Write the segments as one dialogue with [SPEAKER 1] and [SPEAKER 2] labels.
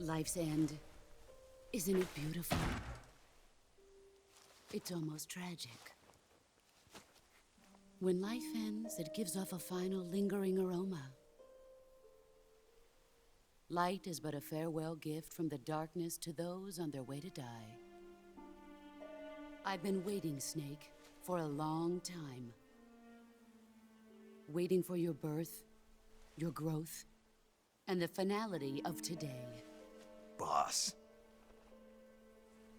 [SPEAKER 1] Life's end. Isn't it beautiful? It's almost tragic. When life ends, it gives off a final lingering aroma. Light is but a farewell gift from the darkness to those on their way to die. I've been waiting, Snake, for a long time. Waiting for your birth, your growth, and the finality of today.
[SPEAKER 2] Boss,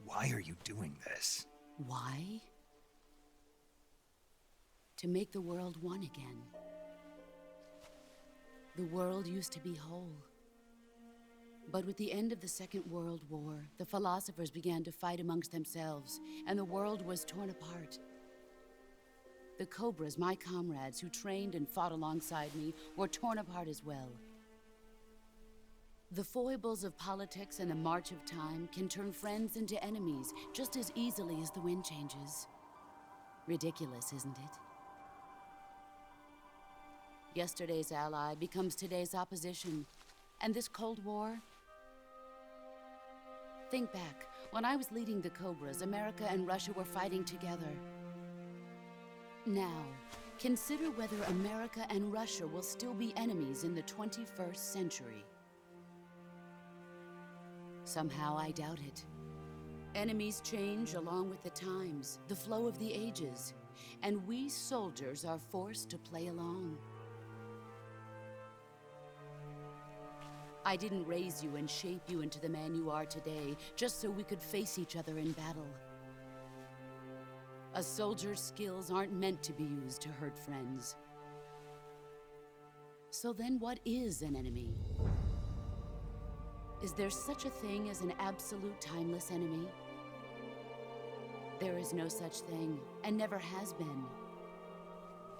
[SPEAKER 2] why are you doing this?
[SPEAKER 1] Why? To make the world one again. The world used to be whole. But with the end of the Second World War, the philosophers began to fight amongst themselves, and the world was torn apart. The Cobras, my comrades who trained and fought alongside me, were torn apart as well. The foibles of politics and the march of time can turn friends into enemies just as easily as the wind changes. Ridiculous, isn't it? Yesterday's ally becomes today's opposition, and this Cold War. Think back, when I was leading the Cobras, America and Russia were fighting together. Now, consider whether America and Russia will still be enemies in the 21st century. Somehow I doubt it. Enemies change along with the times, the flow of the ages, and we soldiers are forced to play along. I didn't raise you and shape you into the man you are today just so we could face each other in battle. A soldier's skills aren't meant to be used to hurt friends. So then what is an enemy? Is there such a thing as an absolute timeless enemy? There is no such thing, and never has been.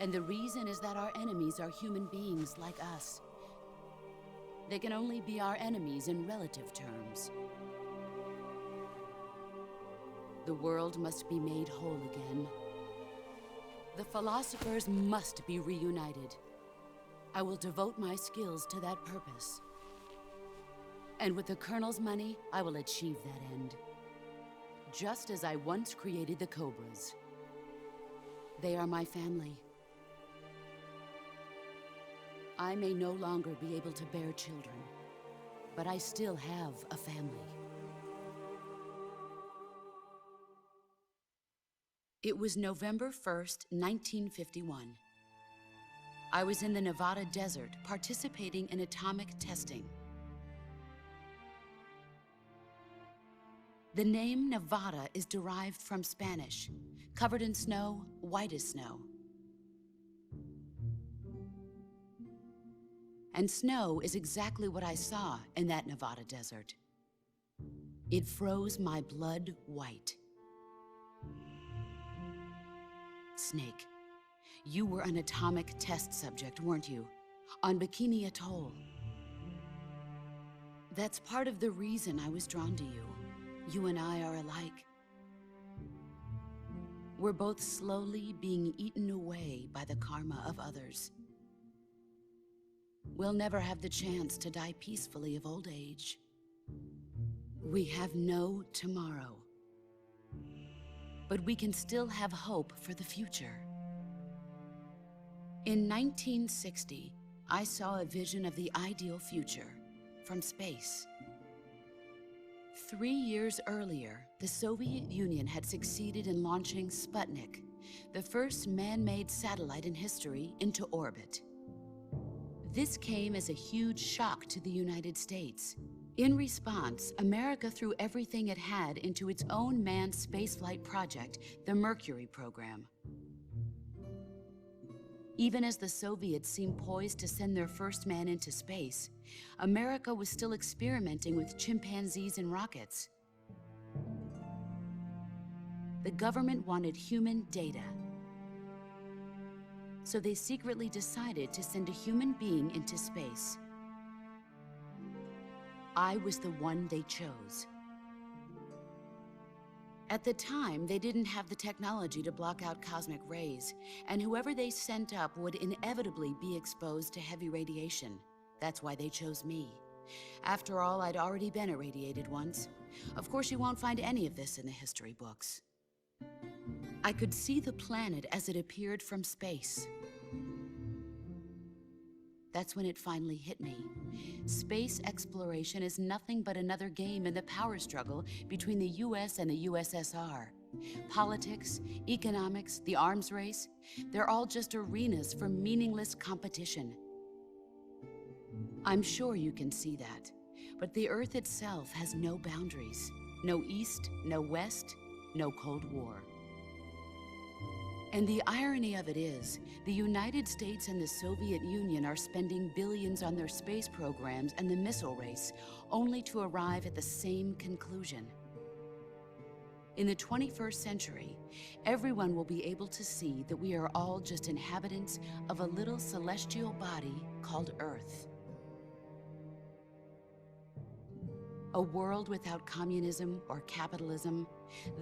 [SPEAKER 1] And the reason is that our enemies are human beings like us. They can only be our enemies in relative terms. The world must be made whole again. The philosophers must be reunited. I will devote my skills to that purpose. And with the Colonel's money, I will achieve that end. Just as I once created the Cobras. They are my family. I may no longer be able to bear children, but I still have a family. It was November 1st, 1951. I was in the Nevada desert participating in atomic testing. The name Nevada is derived from Spanish, covered in snow, white as snow. And snow is exactly what I saw in that Nevada desert. It froze my blood white. Snake, you were an atomic test subject, weren't you? On Bikini Atoll. That's part of the reason I was drawn to you. You and I are alike. We're both slowly being eaten away by the karma of others. We'll never have the chance to die peacefully of old age. We have no tomorrow. But we can still have hope for the future. In 1960, I saw a vision of the ideal future from space. 3 years earlier, the Soviet Union had succeeded in launching Sputnik, the first man-made satellite in history, into orbit. This came as a huge shock to the United States. In response, America threw everything it had into its own manned spaceflight project, the Mercury program. Even as the Soviets seemed poised to send their first man into space, America was still experimenting with chimpanzees and rockets. The government wanted human data. So they secretly decided to send a human being into space. I was the one they chose. At the time, they didn't have the technology to block out cosmic rays, and whoever they sent up would inevitably be exposed to heavy radiation. That's why they chose me. After all, I'd already been irradiated once. Of course, you won't find any of this in the history books. I could see the planet as it appeared from space. That's when it finally hit me. Space exploration is nothing but another game in the power struggle between the US and the USSR. Politics, economics, the arms race, they're all just arenas for meaningless competition. I'm sure you can see that, but the Earth itself has no boundaries. No East, no West, no Cold War. And the irony of it is, the United States and the Soviet Union are spending billions on their space programs and the missile race, only to arrive at the same conclusion. In the 21st century, everyone will be able to see that we are all just inhabitants of a little celestial body called Earth. A world without communism or capitalism,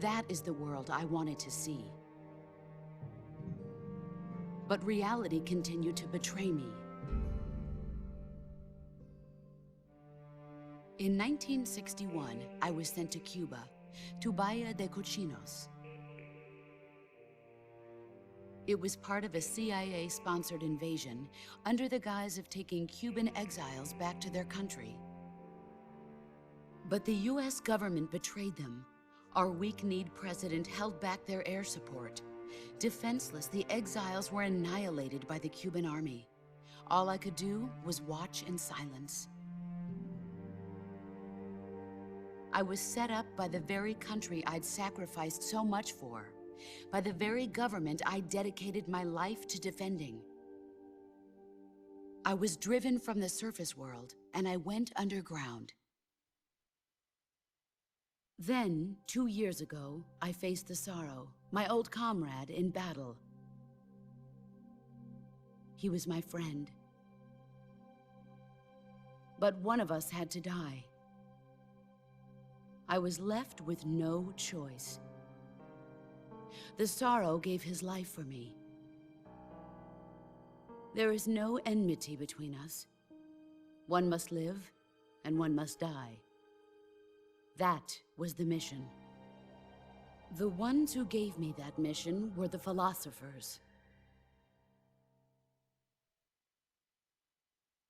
[SPEAKER 1] that is the world I wanted to see. But reality continued to betray me. In 1961, I was sent to Cuba, to Bahia de Cochinos. It was part of a CIA-sponsored invasion under the guise of taking Cuban exiles back to their country. But the US government betrayed them. Our weak-kneed president held back their air support. Defenseless, the exiles were annihilated by the Cuban army. All I could do was watch in silence. I was set up by the very country I'd sacrificed so much for, by the very government I dedicated my life to defending. I was driven from the surface world, and I went underground. Then, 2 years ago, I faced the Sorrow, my old comrade in battle. He was my friend. But one of us had to die. I was left with no choice. The Sorrow gave his life for me. There is no enmity between us. One must live, and one must die. That was the mission. The ones who gave me that mission were the philosophers.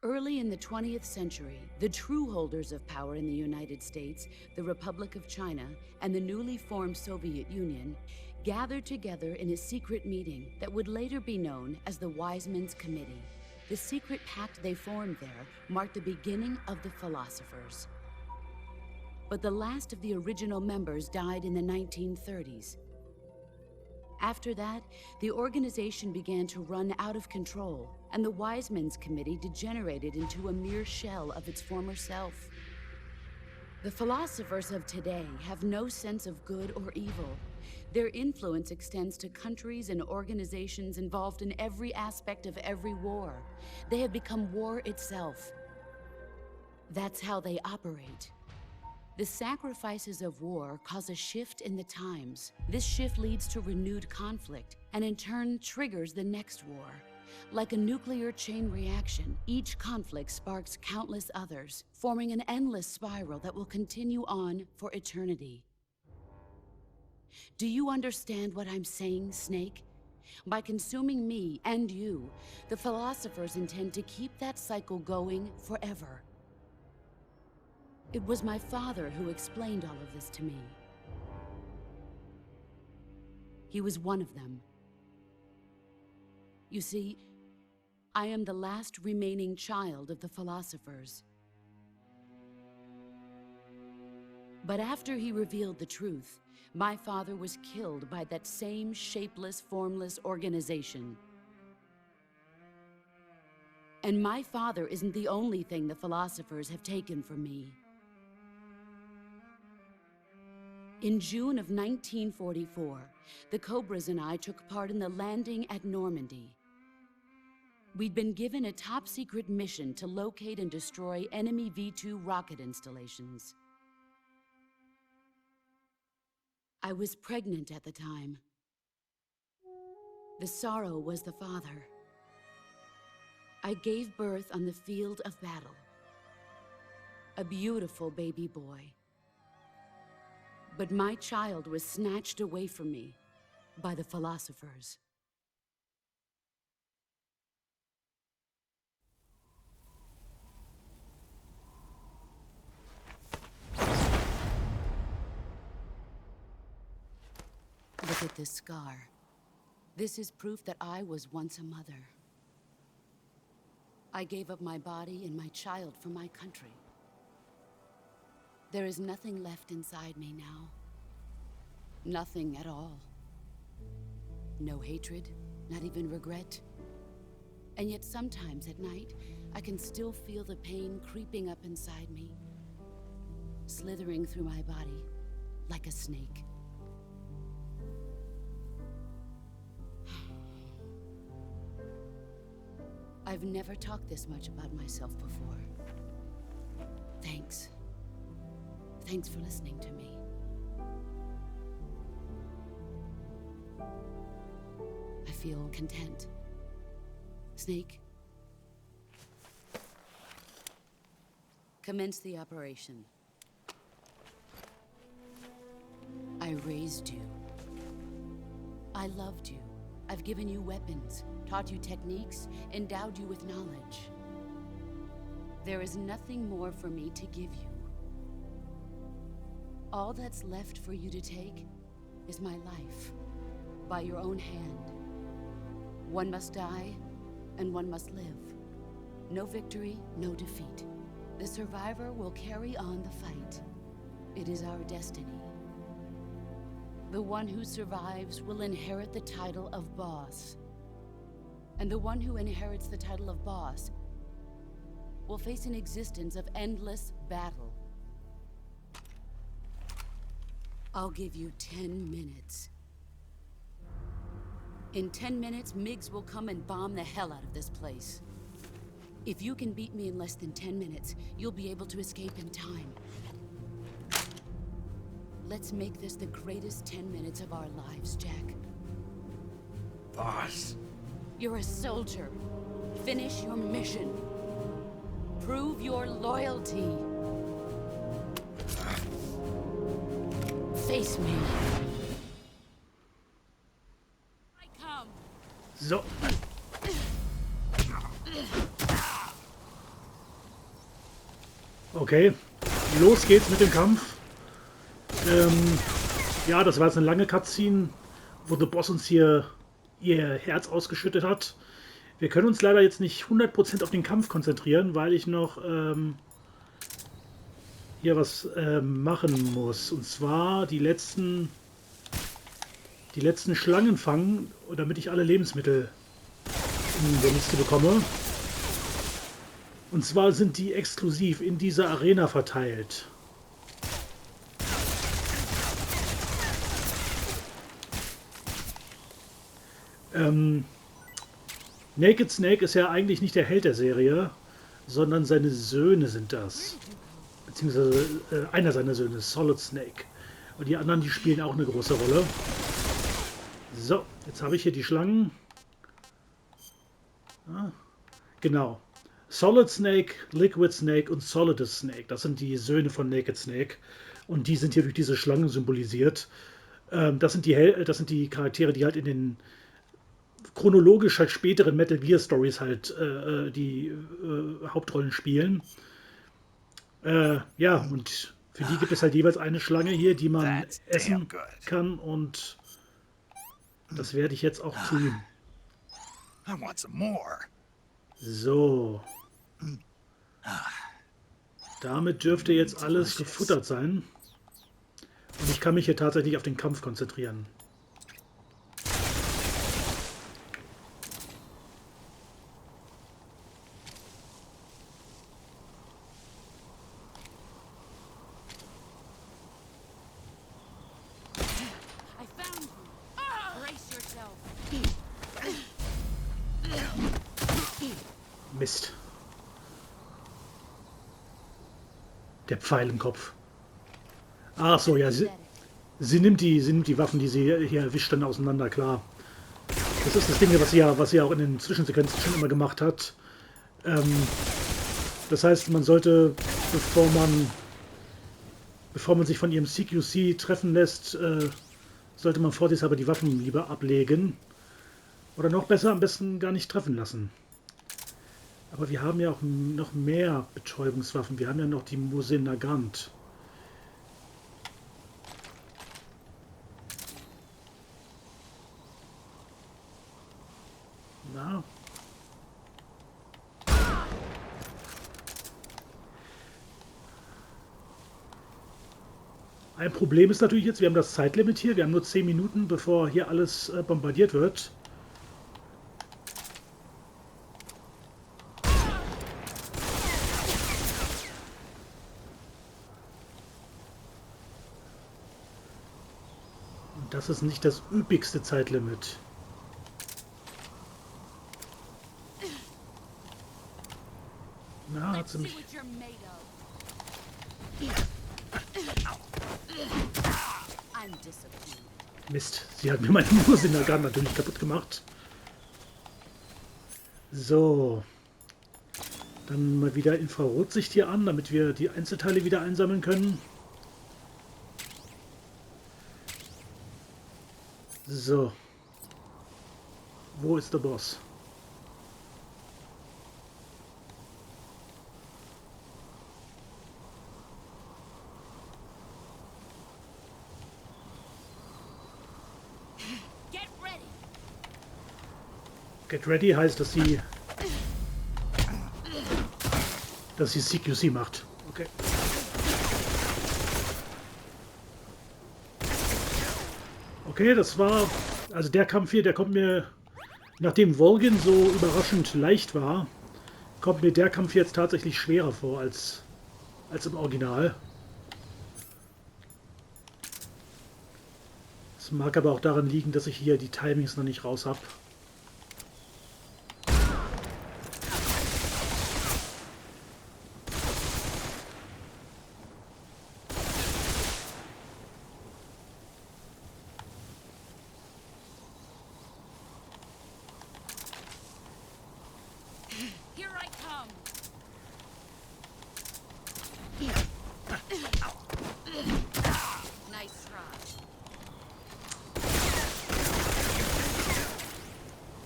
[SPEAKER 1] Early in the 20th century, the true holders of power in the United States, the Republic of China, and the newly formed Soviet Union gathered together in a secret meeting that would later be known as the Wise Men's Committee. The secret pact they formed there marked the beginning of the philosophers. But the last of the original members died in the 1930s. After that, the organization began to run out of control, and the Wise Men's Committee degenerated into a mere shell of its former self. The philosophers of today have no sense of good or evil. Their influence extends to countries and organizations involved in every aspect of every war. They have become war itself. That's how they operate. The sacrifices of war cause a shift in the times. This shift leads to renewed conflict, and in turn triggers the next war. Like a nuclear chain reaction, each conflict sparks countless others, forming an endless spiral that will continue on for eternity. Do you understand what I'm saying, Snake? By consuming me and you, the philosophers intend to keep that cycle going forever. It was my father who explained all of this to me. He was one of them. You see, I am the last remaining child of the philosophers. But after he revealed the truth, my father was killed by that same shapeless, formless organization. And my father isn't the only thing the philosophers have taken from me. In June of 1944, the Cobras and I took part in the landing at Normandy. We'd been given a top-secret mission to locate and destroy enemy V-2 rocket installations. I was pregnant at the time. The Sorrow was the father. I gave birth on the field of battle. a beautiful baby boy. But my child was snatched away from me by the philosophers. Look at this scar. This is proof that I was once a mother. I gave up my body and my child for my country. There is nothing left inside me now. Nothing at all. No hatred, not even regret. And yet sometimes at night, I can still feel the pain creeping up inside me, slithering through my body like a snake. I've never talked this much about myself before. Thanks. Thanks for listening to me. I feel content. Snake? Commence the operation. I raised you. I loved you. I've given you weapons, taught you techniques, endowed you with knowledge. There is nothing more for me to give you. All that's left for you to take is my life, by your own hand. One must die, and one must live. No victory, no defeat. The survivor will carry on the fight. It is our destiny. The one who survives will inherit the title of boss. And the one who inherits the title of boss will face an existence of endless battle. I'll give you 10 minutes. In 10 minutes, MiGs will come and bomb the hell out of this place. If you can beat me in less than 10 minutes, you'll be able to escape in time. Let's make this the greatest 10 minutes of our lives, Jack.
[SPEAKER 2] Boss.
[SPEAKER 1] You're a soldier. Finish your mission. Prove your loyalty. Face me. I come.
[SPEAKER 3] So. Okay, los geht's mit dem Kampf. Ja, das war jetzt eine lange Cutscene, wo der Boss uns hier ihr Herz ausgeschüttet hat. Wir können uns leider jetzt nicht 100% auf den Kampf konzentrieren, weil ich noch hier was machen muss. Und zwar die letzten Schlangen fangen, damit ich alle Lebensmittel in der Liste bekomme. Und zwar sind die exklusiv in dieser Arena verteilt. Naked Snake ist ja eigentlich nicht der Held der Serie, sondern seine Söhne sind das. Beziehungsweise einer seiner Söhne, Solid Snake. Und die anderen, die spielen auch eine große Rolle. So, jetzt habe ich hier die Schlangen. Ah, genau. Solid Snake, Liquid Snake und Solidus Snake. Das sind die Söhne von Naked Snake. Und die sind hier durch diese Schlangen symbolisiert. Das sind die Charaktere, die halt in den chronologisch halt späteren Metal Gear Stories halt die Hauptrollen spielen. Ja, und für die gibt es halt jeweils eine Schlange hier, die man essen kann, und das werde ich jetzt auch tun.
[SPEAKER 2] I want some more.
[SPEAKER 3] So. Damit dürfte jetzt alles gefuttert sein. Und ich kann mich hier tatsächlich auf den Kampf konzentrieren. Mist. Der Pfeil im Kopf. Ach so, ja, sie nimmt die Waffen, die sie hier erwischt, dann auseinander, klar. Das ist das Ding, was sie auch in den Zwischensequenzen schon immer gemacht hat. Das heißt, man sollte bevor man sich von ihrem CQC treffen lässt, sollte man vorsichtshalber die Waffen lieber ablegen. Oder noch besser, am besten gar nicht treffen lassen. Aber wir haben ja auch noch mehr Betäubungswaffen. Wir haben ja noch die Mose Nagant. Na? Ein Problem ist natürlich jetzt, wir haben das Zeitlimit hier. Wir haben nur 10 Minuten, bevor hier alles bombardiert wird. Und das ist nicht das üppigste Zeitlimit. Na, hat sie mich... Mist, sie hat mir meine Musinagant natürlich kaputt gemacht. So. Dann mal wieder Infrarotsicht hier an, damit wir die Einzelteile wieder einsammeln können. So. Wo ist der Boss? Get ready heißt, dass sie CQC macht. Okay. Okay, das war... Also der Kampf hier, der kommt mir... Nachdem Volgin so überraschend leicht war, kommt mir der Kampf jetzt tatsächlich schwerer vor als im Original. Es mag aber auch daran liegen, dass ich hier die Timings noch nicht raus habe.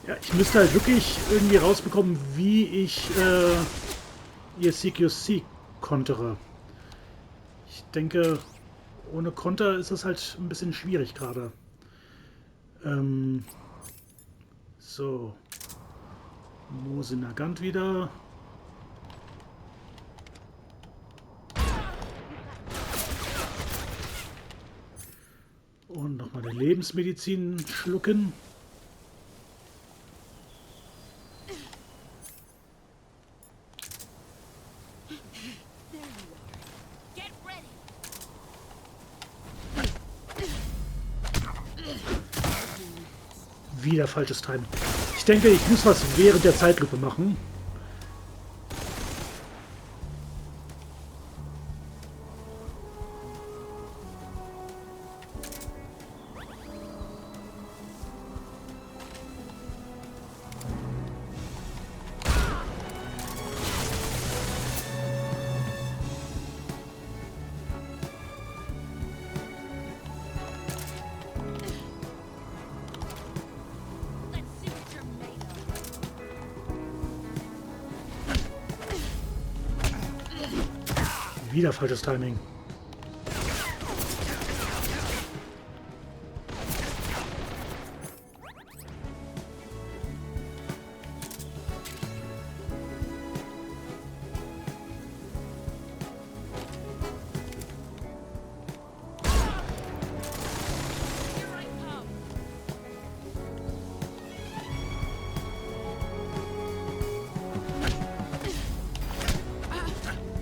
[SPEAKER 3] Ja, ich müsste halt wirklich irgendwie rausbekommen, wie ich ihr CQC kontere. Ich denke, ohne Konter ist das halt ein bisschen schwierig gerade. So. Mose Nagant wieder. Und nochmal eine Lebensmedizin schlucken. Wieder falsches Timing. Ich denke, ich muss was während der Zeitlupe machen. Wieder falsches Timing.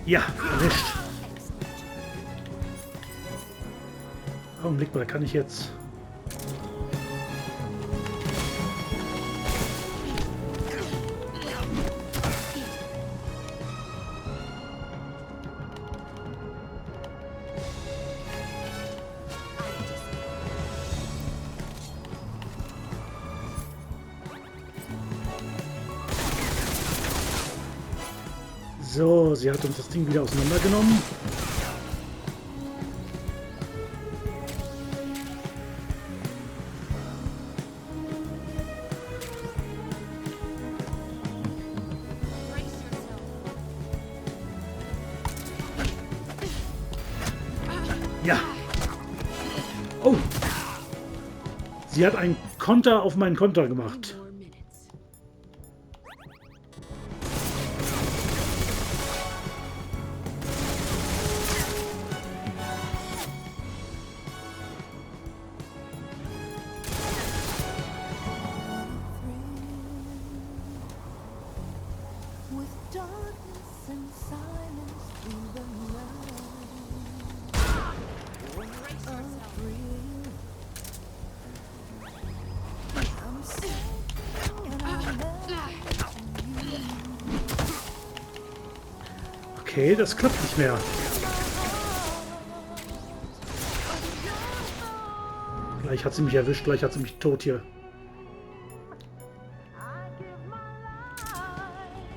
[SPEAKER 3] Ja, erwischt. Augenblick mal, kann ich jetzt... So, sie hat uns das Ding wieder auseinandergenommen. Ja. Oh. Sie hat einen Konter auf meinen Konter gemacht.
[SPEAKER 1] More minutes.
[SPEAKER 4] With darkness and silence through the night. I'm sinking and I'm
[SPEAKER 3] Okay, das klappt nicht mehr. Gleich hat sie mich erwischt, gleich hat sie mich tot hier.
[SPEAKER 4] I give my life,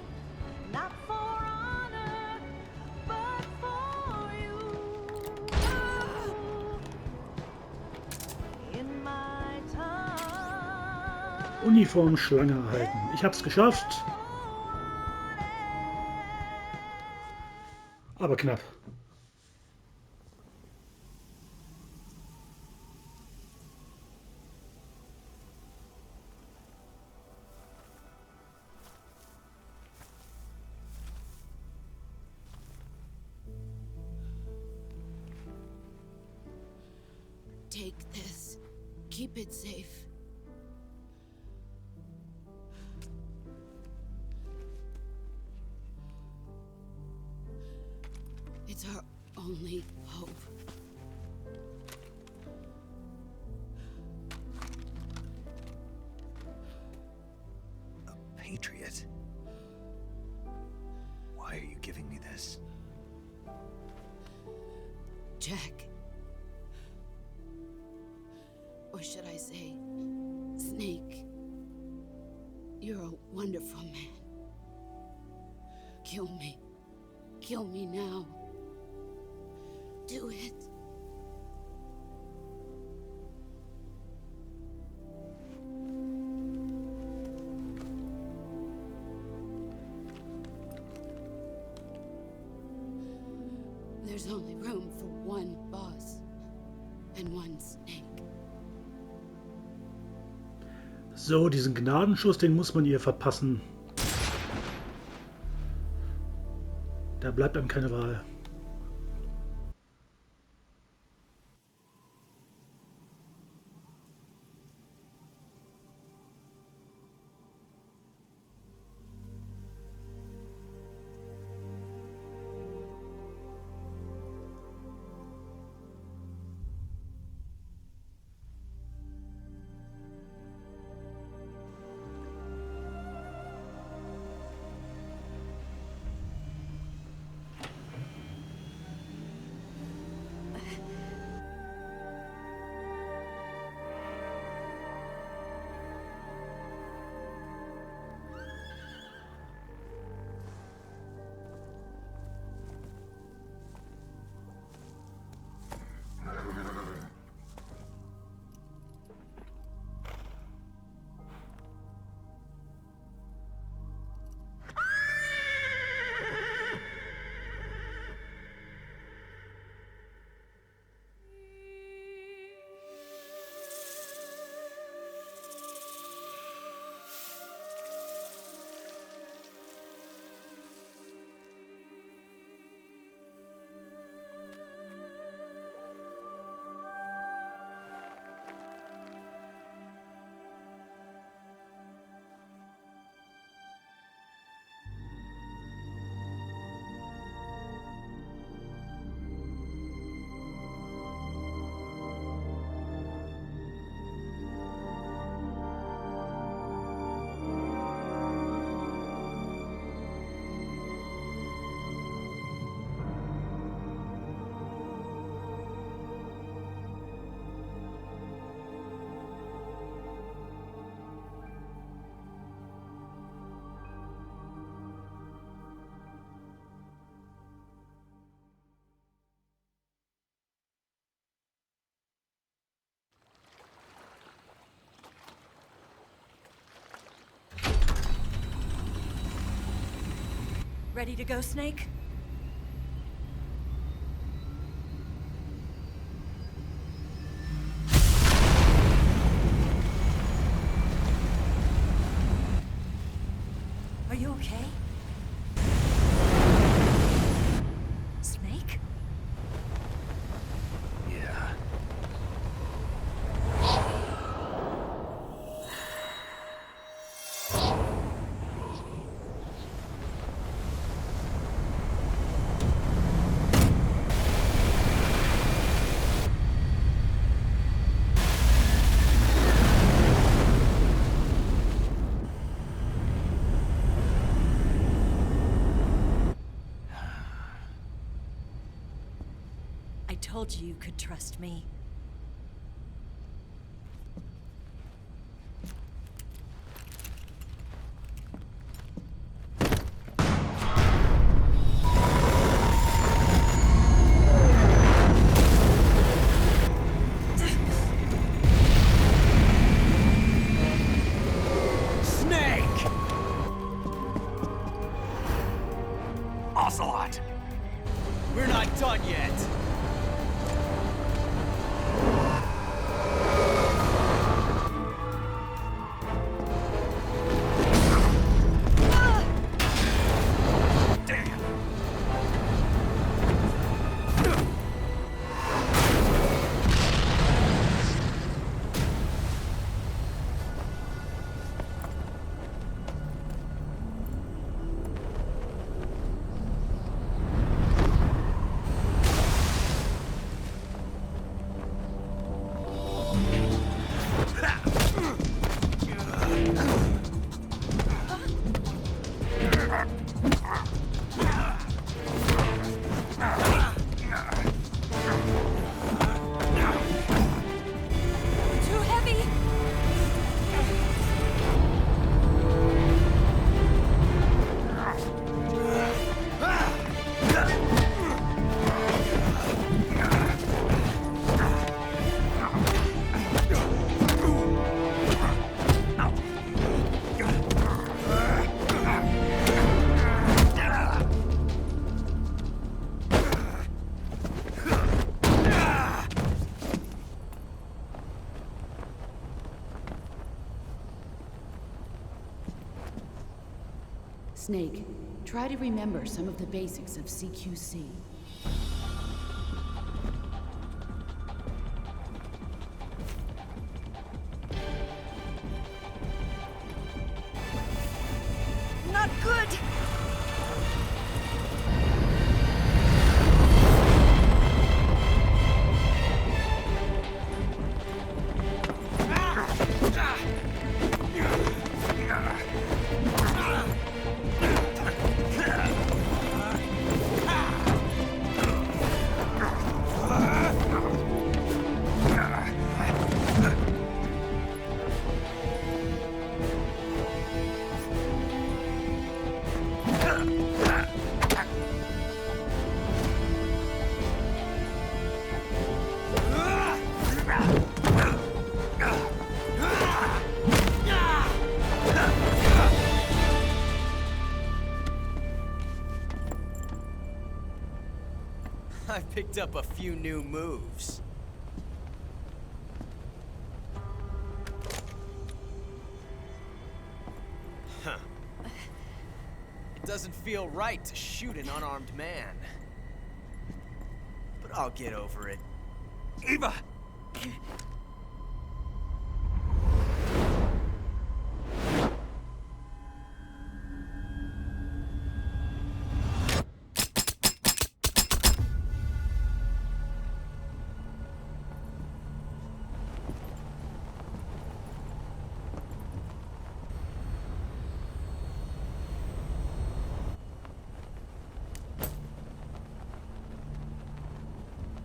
[SPEAKER 4] not for honor, but for you. In my time.
[SPEAKER 3] Uniform Schlange erhalten. Ich hab's geschafft. Aber knapp.
[SPEAKER 1] Take this. Keep it safe. It's our only hope.
[SPEAKER 2] A patriot? Why are you giving me this?
[SPEAKER 1] Jack. Or should I say, Snake. You're a wonderful man. Kill me. Kill me now. Do it. There's only room for one boss and one Snake.
[SPEAKER 3] So, diesen Gnadenschuss, den muss man ihr verpassen. Da bleibt einem keine Wahl.
[SPEAKER 4] Ready to go, Snake? Are you okay? Snake?
[SPEAKER 2] Yeah.
[SPEAKER 4] I told you you could trust me.
[SPEAKER 2] Snake! Ocelot!
[SPEAKER 5] We're not done yet.
[SPEAKER 2] Damn!
[SPEAKER 4] Too heavy!
[SPEAKER 1] Snake, try to remember some of the basics of CQC.
[SPEAKER 4] Not good!
[SPEAKER 5] I picked up a few new moves. Huh. It doesn't feel right to shoot an unarmed man. But I'll get over it.
[SPEAKER 2] Eva!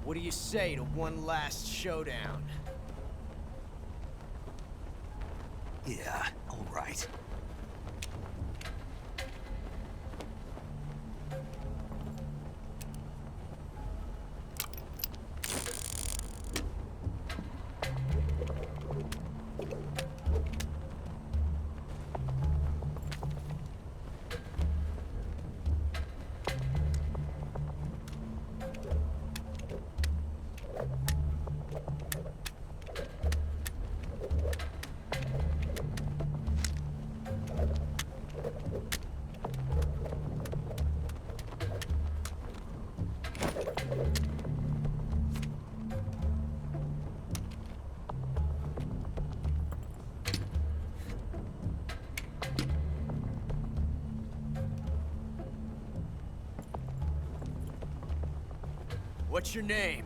[SPEAKER 5] What do you say to one last showdown?
[SPEAKER 2] Yeah, all right.
[SPEAKER 5] What's your name?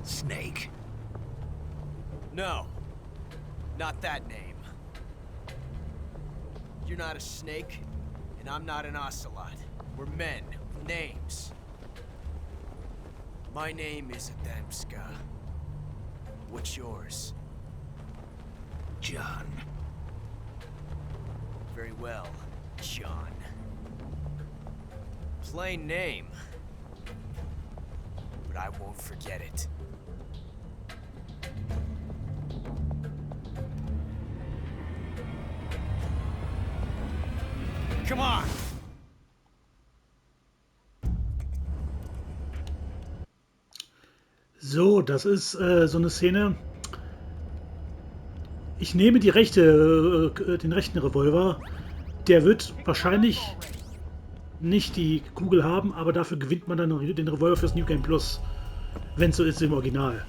[SPEAKER 2] Snake.
[SPEAKER 5] No. Not that name. You're not a snake, and I'm not an ocelot. We're men with names. My name is Adamska. What's yours?
[SPEAKER 2] John.
[SPEAKER 5] Very well, John. Plain name. But I won't forget it. Come on!
[SPEAKER 3] So, das ist so eine Szene. Ich nehme den rechten Revolver. Der wird wahrscheinlich nicht die Kugel haben, aber dafür gewinnt man dann den Revolver fürs New Game Plus, wenn es so ist im Original.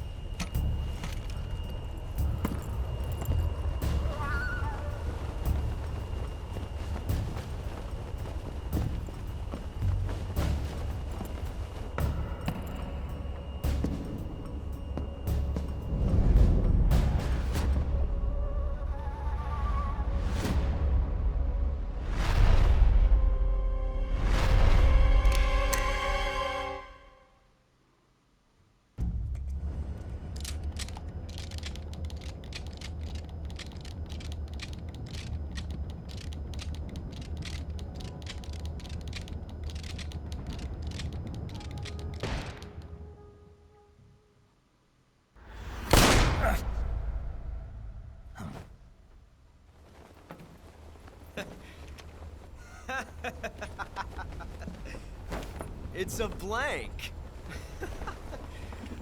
[SPEAKER 5] It's a blank.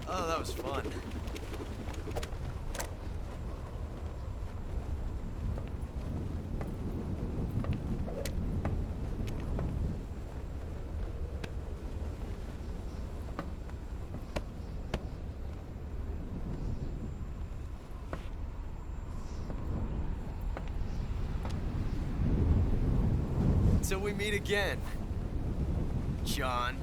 [SPEAKER 5] Oh, that was fun. Till we meet again, John.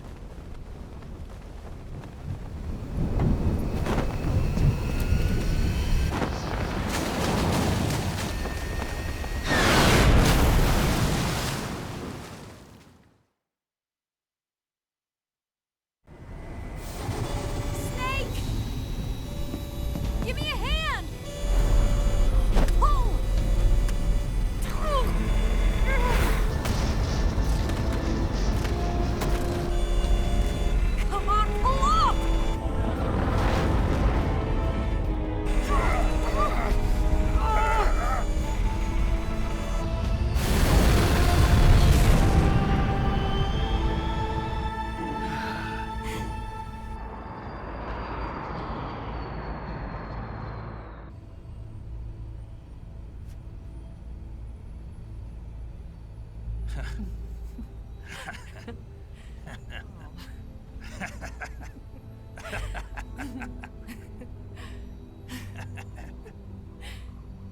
[SPEAKER 4] Snake! Give me a hand! Pull! Come on, pull up!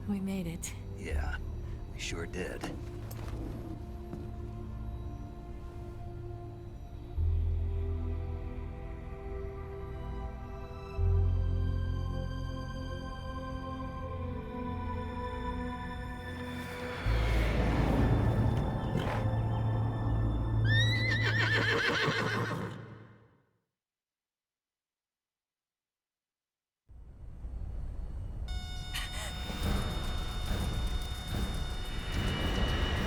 [SPEAKER 4] We made it.
[SPEAKER 2] Yeah, we sure did.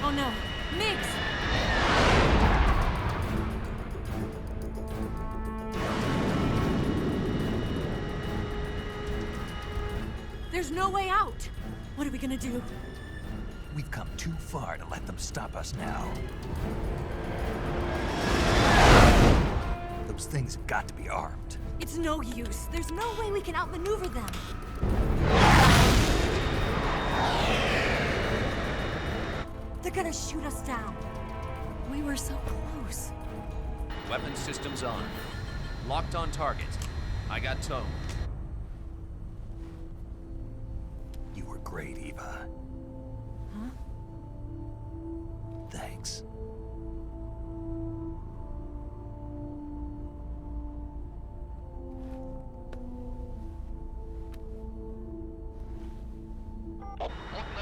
[SPEAKER 4] Oh no, Miggs! There's no way out! What are we gonna do?
[SPEAKER 2] We've come too far to let them stop us now. Those things have got to be armed.
[SPEAKER 4] It's no use. There's no way we can outmaneuver them. They're gonna shoot us down. We were so close.
[SPEAKER 6] Weapon systems on. Locked on target. I got tow.
[SPEAKER 2] You were great, Eva.
[SPEAKER 4] Huh?
[SPEAKER 2] Thanks.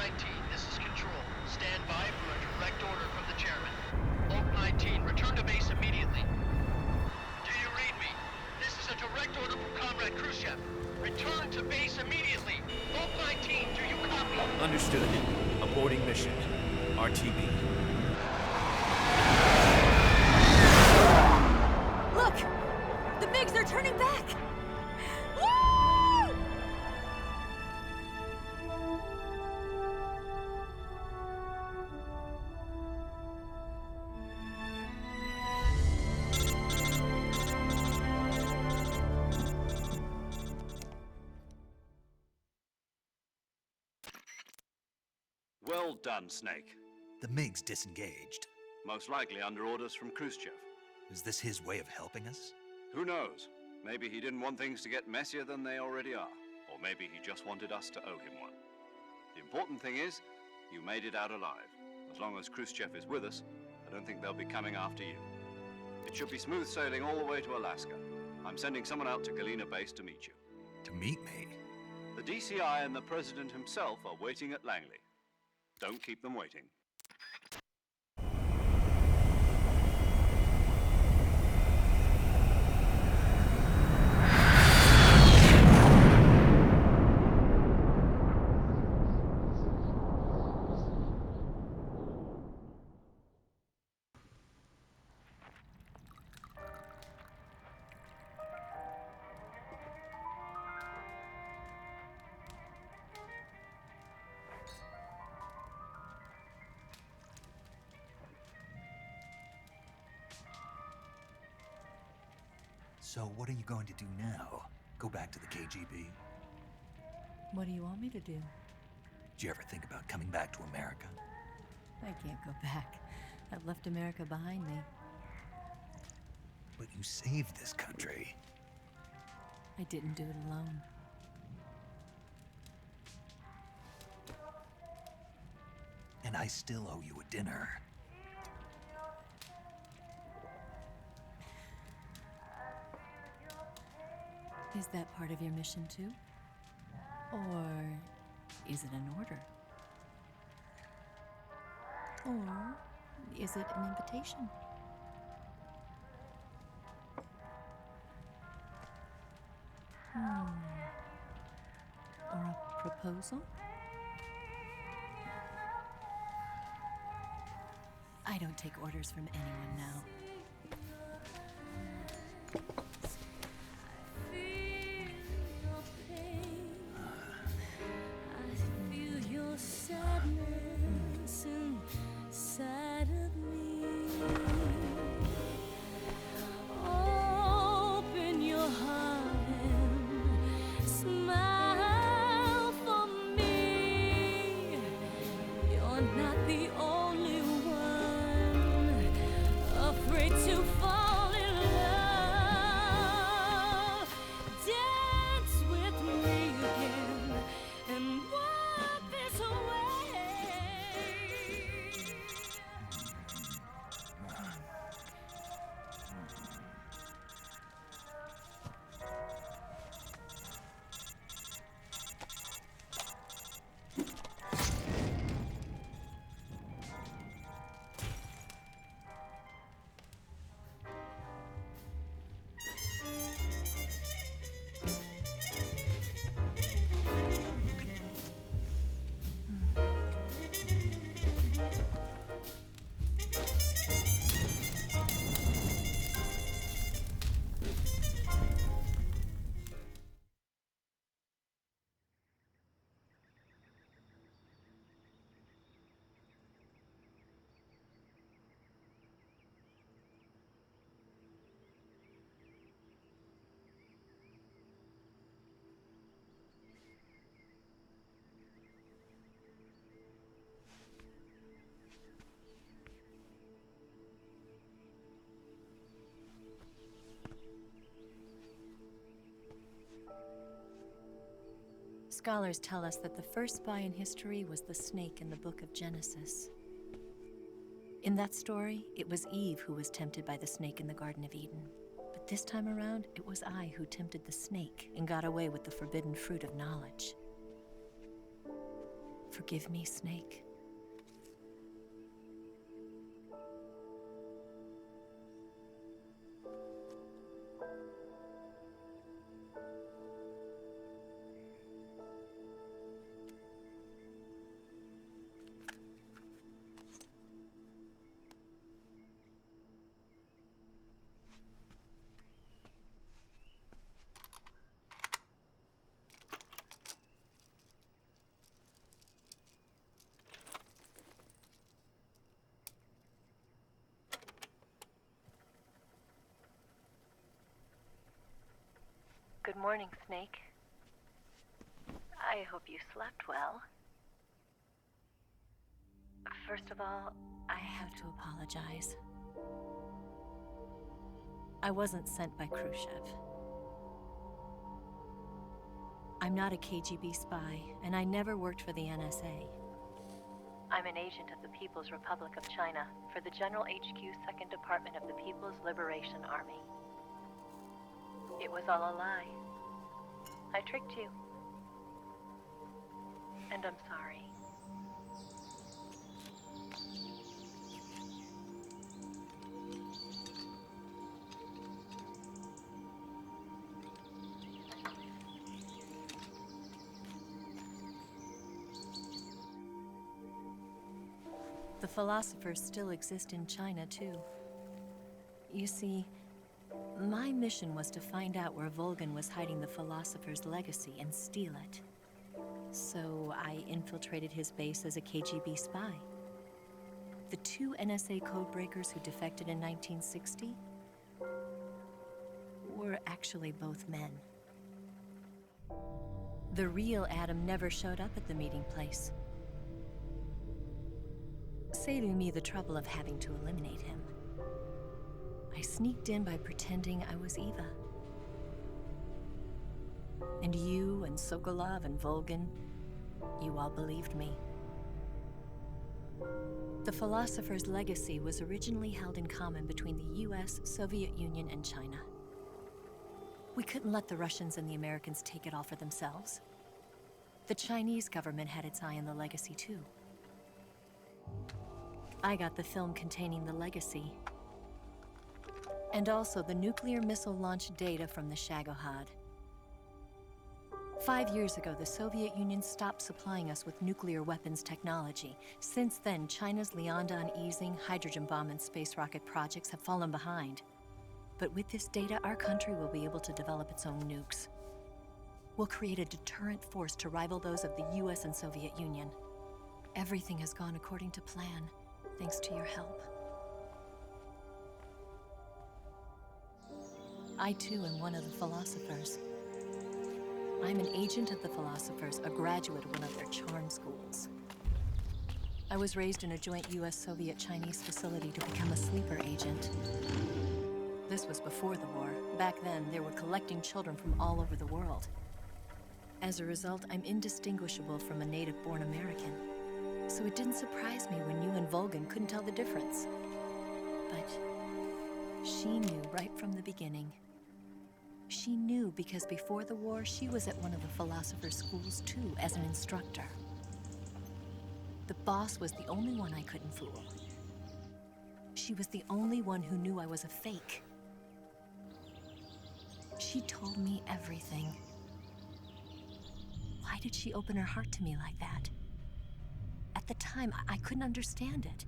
[SPEAKER 7] 19, this is Control. Stand by for a direct order from the chairman. Oak 19, return to base immediately. Do you read me? This is a direct order from Comrade Khrushchev. Return to base immediately. Oak 19, do you copy?
[SPEAKER 6] Understood. Aborting mission. RTB.
[SPEAKER 4] Look! The MiGs are turning back! Woo!
[SPEAKER 8] Well done, Snake.
[SPEAKER 2] The MiG's disengaged.
[SPEAKER 8] Most likely under orders from Khrushchev.
[SPEAKER 2] Is this his way of helping us?
[SPEAKER 8] Who knows? Maybe he didn't want things to get messier than they already are. Or maybe he just wanted us to owe him one. The important thing is, you made it out alive. As long as Khrushchev is with us, I don't think they'll be coming after you. It should be smooth sailing all the way to Alaska. I'm sending someone out to Galena Base to meet you.
[SPEAKER 2] To meet me?
[SPEAKER 8] The DCI and the President himself are waiting at Langley. Don't keep them waiting.
[SPEAKER 2] So what are you going to do now? Go back to the KGB?
[SPEAKER 4] What do you want me to do?
[SPEAKER 2] Did you ever think about coming back to America?
[SPEAKER 4] I can't go back. I've left America behind me.
[SPEAKER 2] But you saved this country.
[SPEAKER 4] I didn't do it alone.
[SPEAKER 2] And I still owe you a dinner.
[SPEAKER 4] Is that part of your mission too? Or is it an order? Or is it an invitation? Or a proposal? I don't take orders from anyone now.
[SPEAKER 9] Sadness inside of me. Open your heart and smile for me. You're not the only one afraid to fall in love. Dance with me again and walk this way.
[SPEAKER 4] Scholars tell us that the first spy in history was the snake in the book of Genesis. In that story, it was Eve who was tempted by the snake in the Garden of Eden. But this time around, it was I who tempted the snake and got away with the forbidden fruit of knowledge. Forgive me, Snake.
[SPEAKER 10] Good morning, Snake. I hope you slept well. First of all,
[SPEAKER 4] I have to apologize. I wasn't sent by Khrushchev. I'm not a KGB spy, and I never worked for the NSA.
[SPEAKER 10] I'm an agent of the People's Republic of China for the General HQ 2nd Department of the People's Liberation Army. It was all a lie. I tricked you. And I'm sorry.
[SPEAKER 4] The philosophers still exist in China, too. You see, my mission was to find out where Volgan was hiding the philosopher's legacy and steal it. So I infiltrated his base as a KGB spy. The 2 NSA codebreakers who defected in 1960 were actually both men. The real Adam never showed up at the meeting place, saving me the trouble of having to eliminate him. I sneaked in by pretending I was Eva. And you and Sokolov and Volgan, you all believed me. The philosopher's legacy was originally held in common between the US, Soviet Union, and China. We couldn't let the Russians and the Americans take it all for themselves. The Chinese government had its eye on the legacy too. I got the film containing the legacy, and also the nuclear missile launch data from the Shagohod. 5 years ago, the Soviet Union stopped supplying us with nuclear weapons technology. Since then, China's Liaodong easing, hydrogen bomb, and space rocket projects have fallen behind. But with this data, our country will be able to develop its own nukes. We'll create a deterrent force to rival those of the US and Soviet Union. Everything has gone according to plan, thanks to your help. I too am one of the philosophers. I'm an agent of the philosophers, a graduate of one of their charm schools. I was raised in a joint US-Soviet-Chinese facility to become a sleeper agent. This was before the war. Back then, they were collecting children from all over the world. As a result, I'm indistinguishable from a native-born American. So it didn't surprise me when you and Volgan couldn't tell the difference. But she knew right from the beginning. She knew because before the war, she was at one of the philosopher's schools too, as an instructor. The boss was the only one I couldn't fool. She was the only one who knew I was a fake. She told me everything. Why did she open her heart to me like that? At the time, I couldn't understand it.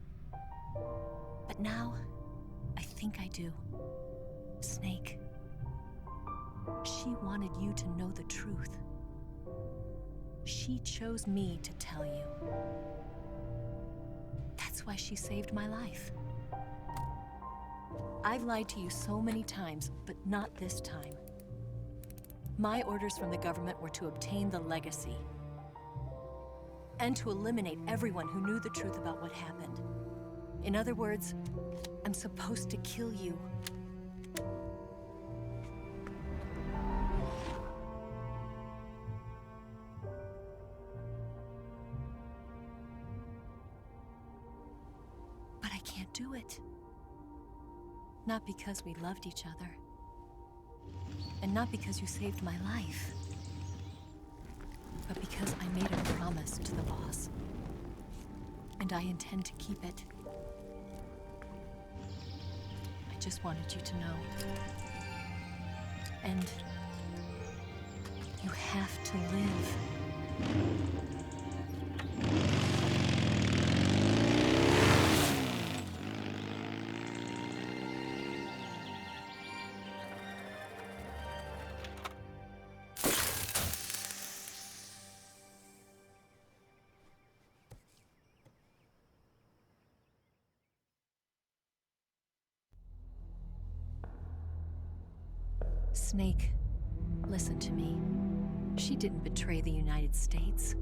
[SPEAKER 4] But now, I think I do. Snake. She wanted you to know the truth. She chose me to tell you. That's why she saved my life. I've lied to you so many times, but not this time. My orders from the government were to obtain the legacy and to eliminate everyone who knew the truth about what happened. In other words, I'm supposed to kill you. But I can't do it. Not because we loved each other. And not because you saved my life. But because I made a promise to the boss. And I intend to keep it. I just wanted you to know. And you have to live. Snake, listen to me. She didn't betray the United States.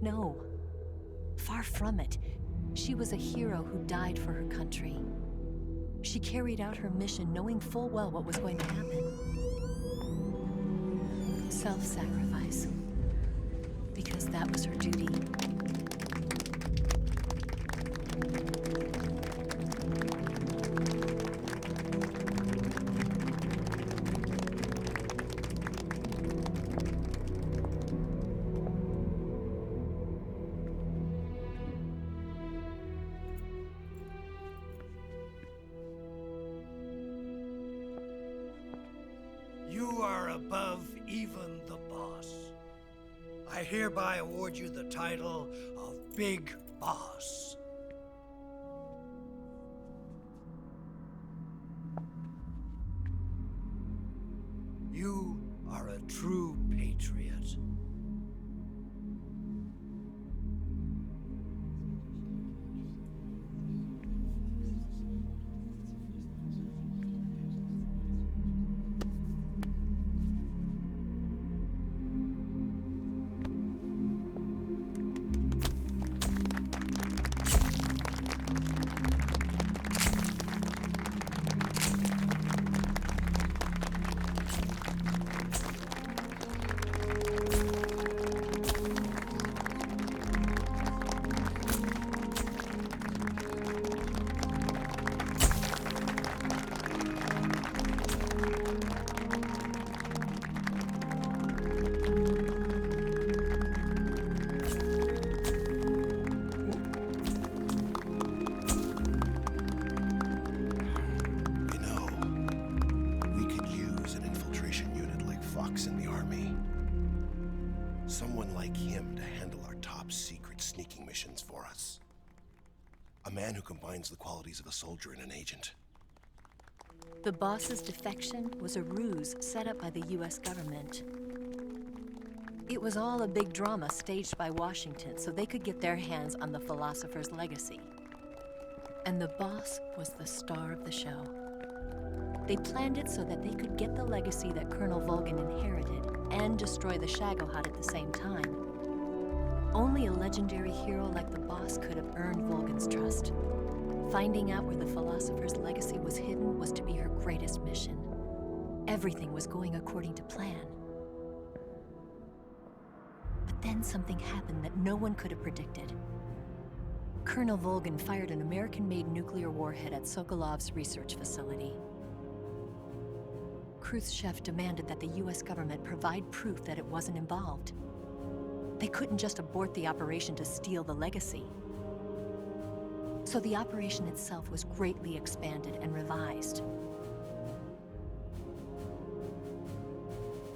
[SPEAKER 4] No. Far from it. She was a hero who died for her country. She carried out her mission knowing full well what was going to happen. Self-sacrifice. Because that was her duty.
[SPEAKER 11] You are above even the boss. I hereby award you the title of Big Boss. You are a true patriot.
[SPEAKER 12] Someone like him to handle our top secret sneaking missions for us. A man who combines the qualities of a soldier and an agent.
[SPEAKER 4] The boss's defection was a ruse set up by the US government. It was all a big drama staged by Washington so they could get their hands on the philosopher's legacy. And the boss was the star of the show. They planned it so that they could get the legacy that Colonel Volgin inherited and destroy the Shagohod at the same time. Only a legendary hero like the boss could have earned Volgin's trust. Finding out where the philosopher's legacy was hidden was to be her greatest mission. Everything was going according to plan. But then something happened that no one could have predicted. Colonel Volgin fired an American-made nuclear warhead at Sokolov's research facility. Khrushchev demanded that the US government provide proof that it wasn't involved. They couldn't just abort the operation to steal the legacy. So the operation itself was greatly expanded and revised.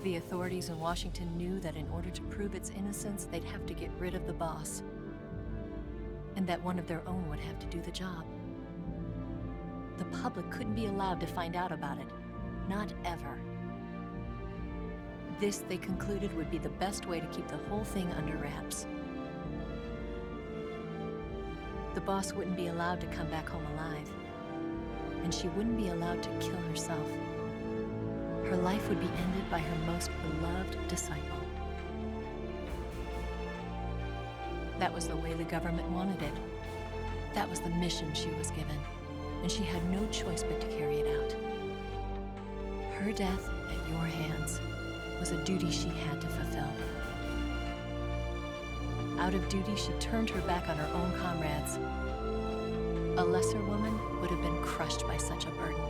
[SPEAKER 4] The authorities in Washington knew that in order to prove its innocence, they'd have to get rid of the boss. And that one of their own would have to do the job. The public couldn't be allowed to find out about it. Not ever. This, they concluded, would be the best way to keep the whole thing under wraps. The boss wouldn't be allowed to come back home alive. And she wouldn't be allowed to kill herself. Her life would be ended by her most beloved disciple. That was the way the government wanted it. That was the mission she was given, and she had no choice but to carry it out. Her death at your hands was a duty she had to fulfill. Out of duty, she turned her back on her own comrades. A lesser woman would have been crushed by such a burden.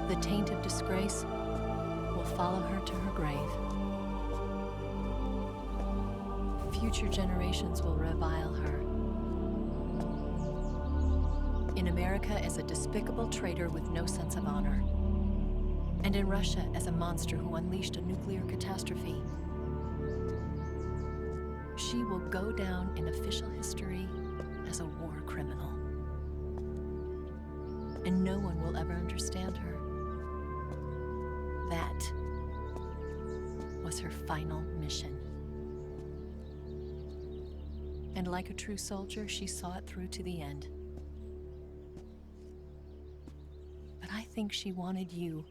[SPEAKER 4] The taint of disgrace will follow her to her grave. Future generations will revile her. In America as a despicable traitor with no sense of honor. And in Russia as a monster who unleashed a nuclear catastrophe. She will go down in official history as a war criminal. And no one will ever understand her. That was her final mission. And like a true soldier, she saw it through to the end. But I think she wanted you,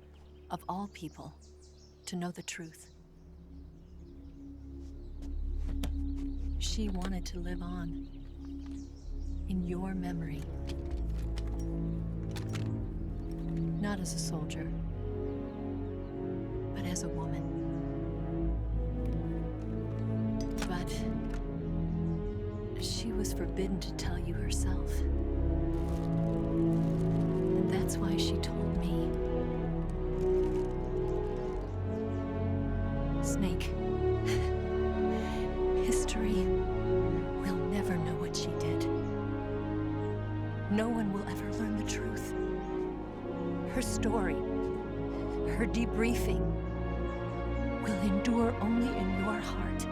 [SPEAKER 4] of all people, to know the truth. She wanted to live on in your memory. Not as a soldier, but as a woman. But she was forbidden to tell you herself. And that's why she told me. Snake, history will never know what she did. No one will ever learn the truth. Her story, her debriefing, will endure only in your heart.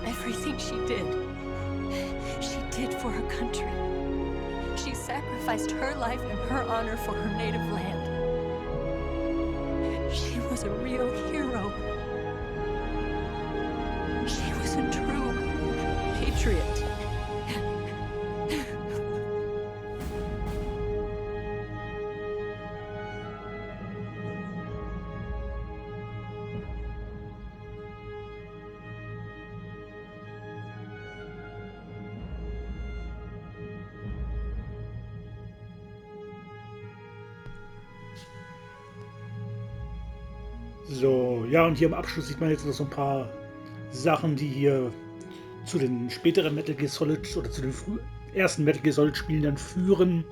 [SPEAKER 4] Everything she did for her country. She sacrificed her life and her honor for her native land. She was a real hero. She was a true patriot.
[SPEAKER 3] So, ja, und hier im Abschluss sieht man jetzt noch so ein paar Sachen, die hier zu den späteren Metal Gear Solid oder zu den ersten Metal Gear Solid Spielen dann führen.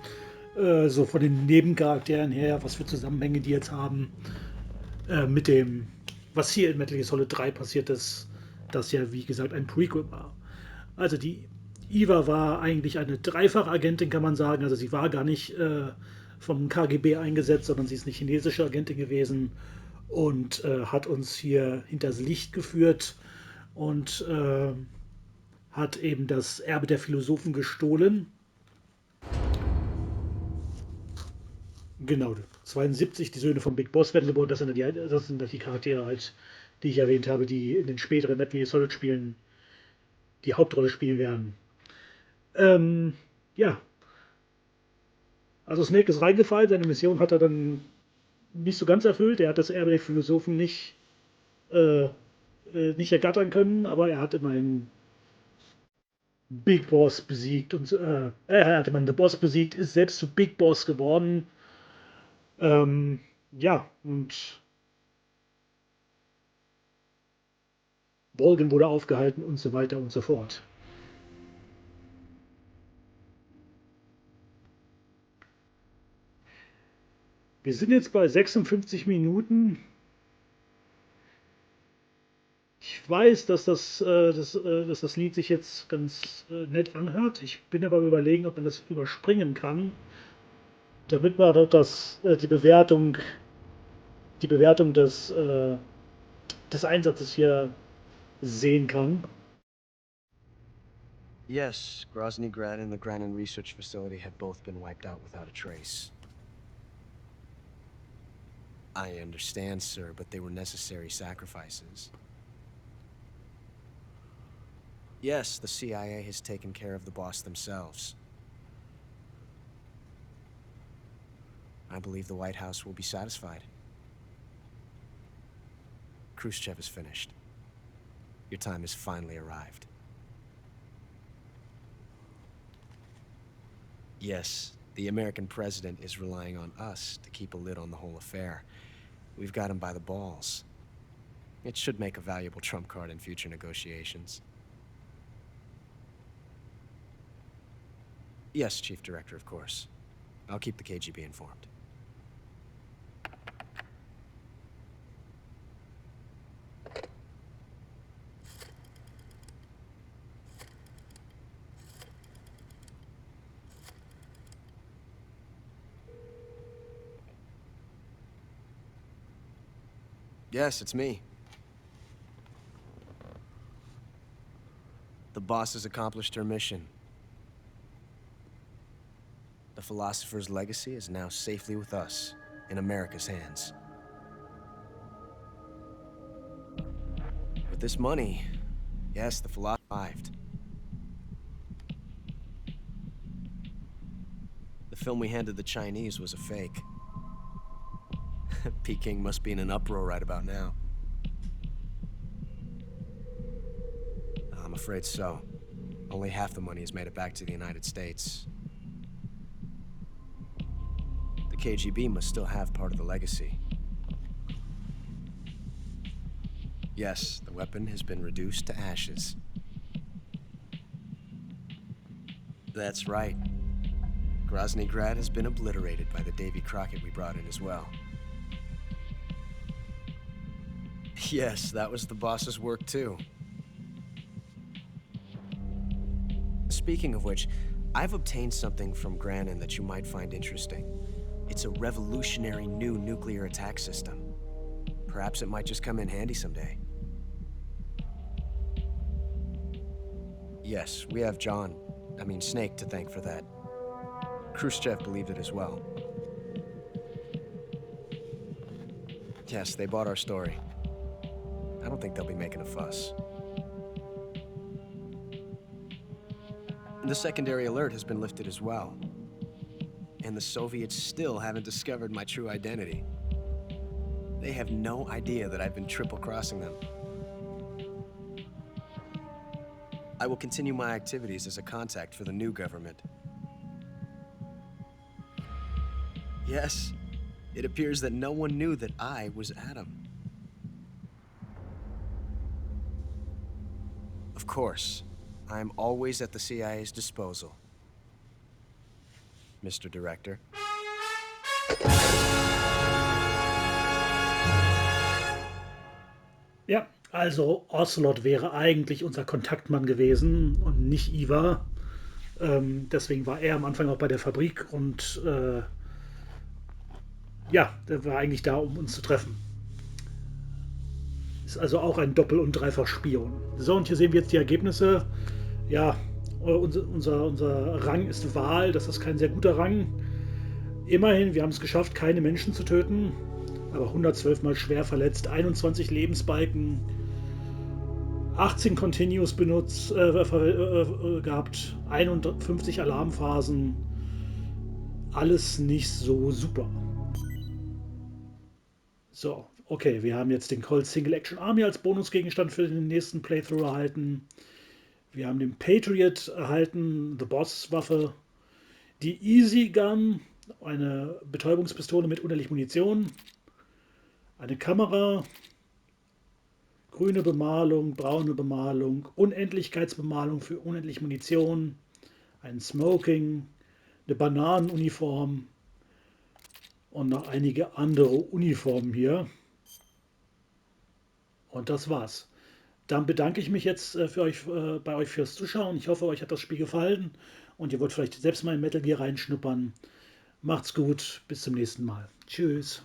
[SPEAKER 3] So von den Nebencharakteren her, was für Zusammenhänge die jetzt haben. Mit dem, was hier in Metal Gear Solid 3 passiert ist, das ja wie gesagt ein Prequel war. Also die Eva war eigentlich eine Dreifachagentin, kann man sagen. Also sie war gar nicht vom KGB eingesetzt, sondern sie ist eine chinesische Agentin gewesen und hat uns hier hinters Licht geführt und hat eben das Erbe der Philosophen gestohlen. Genau, 72, die Söhne von Big Boss werden geboren. Das sind die Charaktere halt, die ich erwähnt habe, die in den späteren Metal Gear Solid Spielen die Hauptrolle spielen werden. Ja. Also Snake ist reingefallen, seine Mission hat er dann nicht so ganz erfüllt. Er hat das Erbe der Philosophen nicht ergattern können, aber er hat immerhin Big Boss besiegt und er hat immerhin The Boss besiegt, ist selbst zu Big Boss geworden. Ja, und Volgin wurde aufgehalten und so weiter und so fort. Wir sind jetzt bei 56 Minuten. Ich weiß, dass das Lied sich jetzt ganz nett anhört. Ich bin aber überlegen, ob man das überspringen kann, damit man die Bewertung des Einsatzes hier sehen kann.
[SPEAKER 13] Yes, Grozny Grad and the Granin Research Facility had both been wiped out without a trace. I understand, sir, but they were necessary sacrifices. Yes, the CIA has taken care of the boss themselves. I believe the White House will be satisfied. Khrushchev is finished. Your time has finally arrived. Yes, the American president is relying on us to keep a lid on the whole affair. We've got him by the balls. It should make a valuable trump card in future negotiations. Yes, Chief Director, of course. I'll keep the KGB informed. Yes, it's me. The boss has accomplished her mission. The philosopher's legacy is now safely with us, in America's hands. With this money, yes, the philosopher arrived. The film we handed the Chinese was a fake. Peking must be in an uproar right about now. I'm afraid so. Only half the money has made it back to the United States. The KGB must still have part of the legacy. Yes, the weapon has been reduced to ashes. That's right. Grozny Grad has been obliterated by the Davy Crockett we brought in as well. Yes, that was the boss's work too. Speaking of which, I've obtained something from Granin that you might find interesting. It's a revolutionary new nuclear attack system. Perhaps it might just come in handy someday. Yes, we have Snake to thank for that. Khrushchev believed it as well. Yes, they bought our story. I don't think they'll be making a fuss. The secondary alert has been lifted as well. And the Soviets still haven't discovered my true identity. They have no idea that I've been triple-crossing them. I will continue my activities as a contact for the new government. Yes, it appears that no one knew that I was Adam. Of course, I'm always at the CIA's disposal, Mr. Director.
[SPEAKER 3] Ja, also Ocelot wäre eigentlich unser Kontaktmann gewesen und nicht Iva. Deswegen war er am Anfang auch bei der Fabrik und ja, der war eigentlich da, um uns zu treffen. Ist also auch ein Doppel- und Dreifach-Spion. So, und hier sehen wir jetzt die Ergebnisse. Ja, unser Rang ist Wahl, das ist kein sehr guter Rang. Immerhin, wir haben es geschafft, keine Menschen zu töten, aber 112 Mal schwer verletzt, 21 Lebensbalken, 18 Continues gehabt, 51 Alarmphasen, alles nicht so super. So, okay, wir haben jetzt den Colt Single Action Army als Bonusgegenstand für den nächsten Playthrough erhalten. Wir haben den Patriot erhalten, The Boss Waffe, die Easy Gun, eine Betäubungspistole mit unendlich Munition, eine Kamera, grüne Bemalung, braune Bemalung, Unendlichkeitsbemalung für unendlich Munition, ein Smoking, eine Bananenuniform und noch einige andere Uniformen hier. Und das war's. Dann bedanke ich mich jetzt bei euch fürs Zuschauen. Ich hoffe, euch hat das Spiel gefallen und ihr wollt vielleicht selbst mal in Metal Gear reinschnuppern. Macht's gut, bis zum nächsten Mal. Tschüss.